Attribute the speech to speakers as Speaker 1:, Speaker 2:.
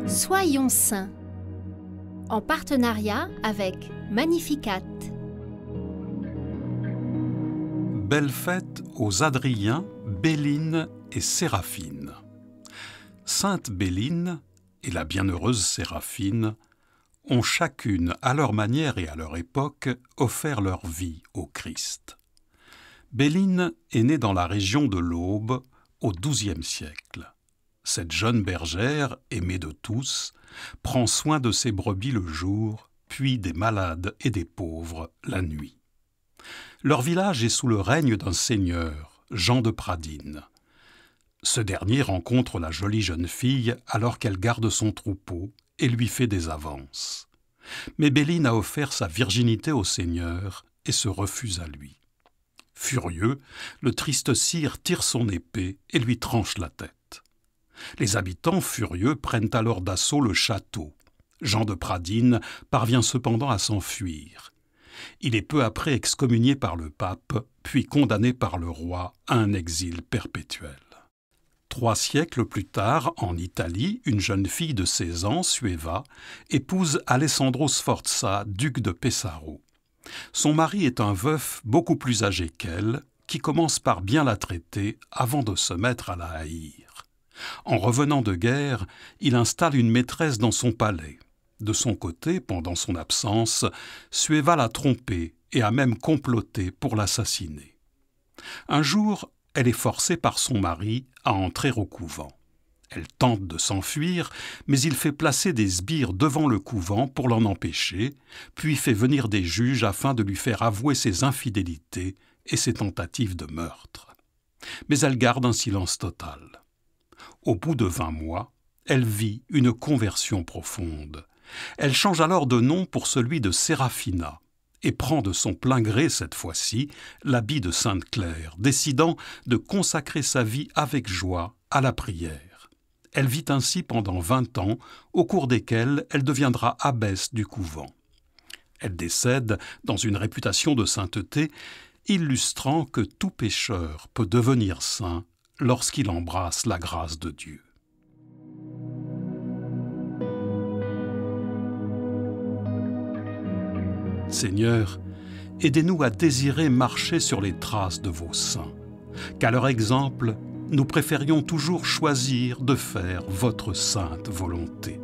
Speaker 1: Soyons saints, en partenariat avec Magnificat.
Speaker 2: Belle fête aux Adriens, Béline et Séraphine. Sainte Béline et la bienheureuse Séraphine ont chacune, à leur manière et à leur époque, offert leur vie au Christ. Béline est née dans la région de l'Aube au XIIe siècle. Cette jeune bergère, aimée de tous, prend soin de ses brebis le jour, puis des malades et des pauvres la nuit. Leur village est sous le règne d'un seigneur, Jean de Pradines. Ce dernier rencontre la jolie jeune fille alors qu'elle garde son troupeau et lui fait des avances. Mais Béline a offert sa virginité au seigneur et se refuse à lui. Furieux, le triste sire tire son épée et lui tranche la tête. Les habitants furieux prennent alors d'assaut le château. Jean de Pradines parvient cependant à s'enfuir. Il est peu après excommunié par le pape, puis condamné par le roi à un exil perpétuel. 3 siècles plus tard, en Italie, une jeune fille de 16 ans, Sueva, épouse Alessandro Sforza, duc de Pesaro. Son mari est un veuf beaucoup plus âgé qu'elle, qui commence par bien la traiter avant de se mettre à la haïr. En revenant de guerre, il installe une maîtresse dans son palais. De son côté, pendant son absence, Sueva l'a trompée et a même comploté pour l'assassiner. Un jour, elle est forcée par son mari à entrer au couvent. Elle tente de s'enfuir, mais il fait placer des sbires devant le couvent pour l'en empêcher, puis fait venir des juges afin de lui faire avouer ses infidélités et ses tentatives de meurtre. Mais elle garde un silence total. Au bout de 20 mois, elle vit une conversion profonde. Elle change alors de nom pour celui de Séraphina et prend de son plein gré cette fois-ci l'habit de Sainte Claire, décidant de consacrer sa vie avec joie à la prière. Elle vit ainsi pendant 20 ans, au cours desquels elle deviendra abbesse du couvent. Elle décède dans une réputation de sainteté, illustrant que tout pécheur peut devenir saint lorsqu'il embrasse la grâce de Dieu. Seigneur, aidez-nous à désirer marcher sur les traces de vos saints, qu'à leur exemple, nous préférions toujours choisir de faire votre sainte volonté.